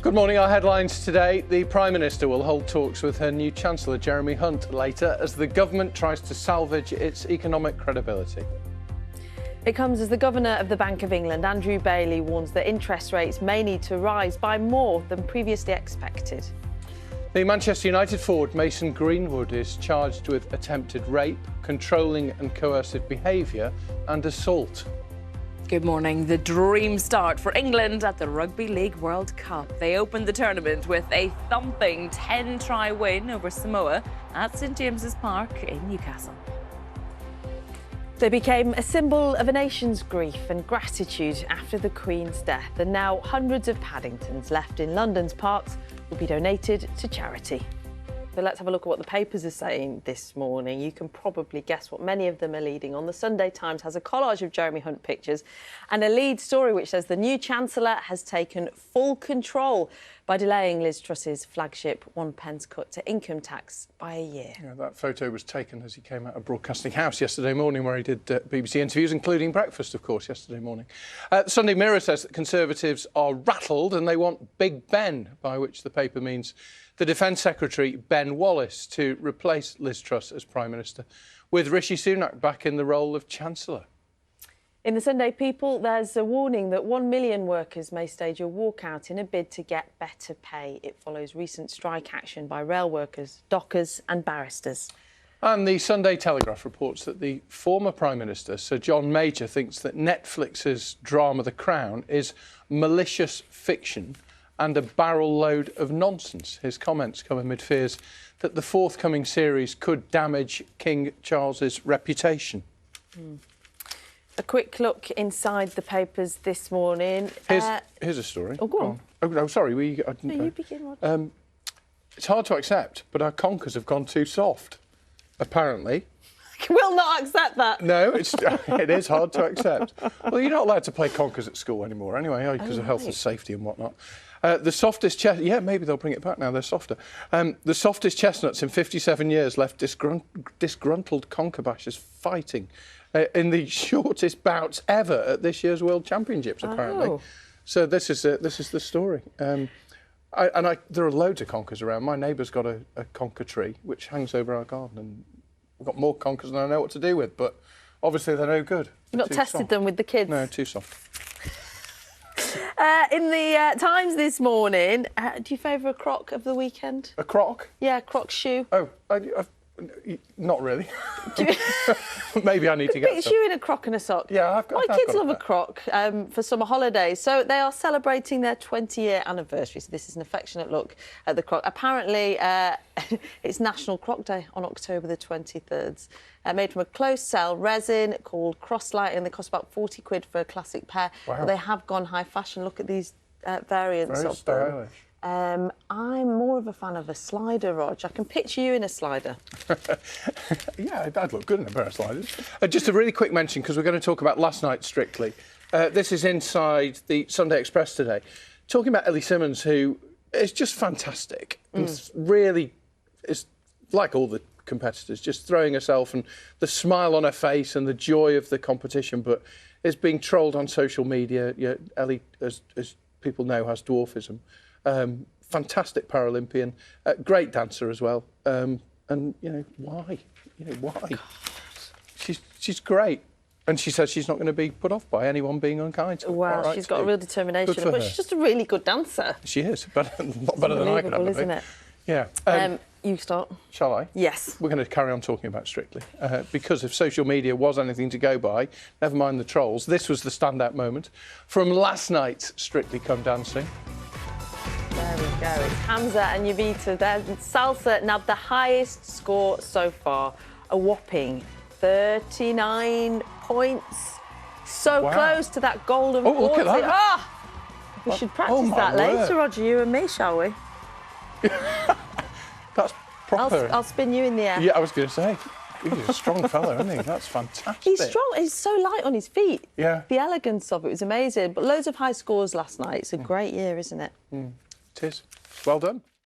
Good morning. Our headlines today. The Prime Minister will hold talks with her new Chancellor, Jeremy Hunt, later as the government tries to salvage its economic credibility. It comes as the Governor of the Bank of England, Andrew Bailey, warns that interest rates may need to rise by more than previously expected. The Manchester United forward Mason Greenwood is charged with attempted rape, controlling and coercive behaviour and assault. Good morning. The dream start for England at the Rugby League World Cup. They opened the tournament with a thumping 10-try win over Samoa at St James's Park in Newcastle. They became a symbol of a nation's grief and gratitude after the Queen's death, and now hundreds of Paddingtons left in London's parks will be donated to charity. So let's have a look at what the papers are saying this morning. You can probably guess what many of them are leading on. The Sunday Times has a collage of Jeremy Hunt pictures and a lead story which says the new Chancellor has taken full control by delaying Liz Truss's flagship 1p cut to income tax by a year. Yeah, that photo was taken as he came out of Broadcasting House yesterday morning, where he did BBC interviews, including breakfast, of course, yesterday morning. The Sunday Mirror says that Conservatives are rattled and they want Big Ben, by which the paper means the Defence Secretary, Ben Wallace, to replace Liz Truss as Prime Minister, with Rishi Sunak back in the role of Chancellor. In the Sunday People, there's a warning that 1 million workers may stage a walkout in a bid to get better pay. It follows recent strike action by rail workers, dockers and barristers. And the Sunday Telegraph reports that the former Prime Minister, Sir John Major, thinks that Netflix's drama The Crown is malicious fiction and a barrel load of nonsense. His comments come amid fears that the forthcoming series could damage King Charles's reputation. A quick look inside the papers this morning. Here's a story. Oh, go on. Oh, no, sorry. No, you begin, Rod. It's hard to accept, but our conkers have gone too soft, apparently. Will not accept that. No, it is hard to accept. Well, you're not allowed to play conkers at school anymore anyway, because of health and safety and whatnot. The softest yeah, maybe they'll bring it back now, they're softer. The softest chestnuts in 57 years left disgruntled conker bashers fighting in the shortest bouts ever at this year's World Championships, apparently. Oh. So this is the story. There are loads of conkers around. My neighbour's got a conker tree which hangs over our garden, and we've got more conkers than I know what to do with, but obviously they're no good. You've not tested them with the kids? No, too soft. In the Times this morning, do you favour a croc of the weekend? A croc? Yeah, croc shoe. Oh, not really. Maybe I need to get some. A shoe in a croc and a sock. Yeah, My kids love a croc for summer holidays. So they are celebrating their 20-year anniversary. So this is an affectionate look at the croc. Apparently, it's National Croc Day on October the 23rd. Made from a closed-cell resin called Crosslight, and they cost about 40 quid for a classic pair. Wow. But they have gone high fashion. Look at these variants Very of them. stylish. I'm more of a fan of a slider, Rog. I can picture you in a slider. Yeah, I'd look good in a pair of sliders. Just a really quick mention, because we're going to talk about last night, Strictly. This is inside the Sunday Express today, talking about Ellie Simmonds, who is just fantastic. And really is, like all the competitors, just throwing herself and the smile on her face and the joy of the competition, but is being trolled on social media. Yeah, Ellie, as people know, has dwarfism. Fantastic Paralympian, great dancer as well. And why? Why? She's great, and she says she's not going to be put off by anyone being unkind to her. Well, she's got a real determination, but she's just a really good dancer. She is, a lot better than I could have, isn't it? Yeah. You start. Shall I? Yes. We're going to carry on talking about Strictly, because if social media was anything to go by, never mind the trolls, this was the standout moment from last night's Strictly Come Dancing. There we go. It's Hamza and Yavita there. Salsa nabbed the highest score so far, a whopping 39 points. So Wow. close to that golden Oh, look at 40. that. Ah! We should practice my that word. later, Roger, you and me, shall we? That's proper. I'll spin you in the air. Yeah, I was going to say. He's a strong fella, isn't he? That's fantastic. He's strong. He's so light on his feet. Yeah. The elegance of it was amazing. But loads of high scores last night. It's a great year, isn't it? It is. Well done.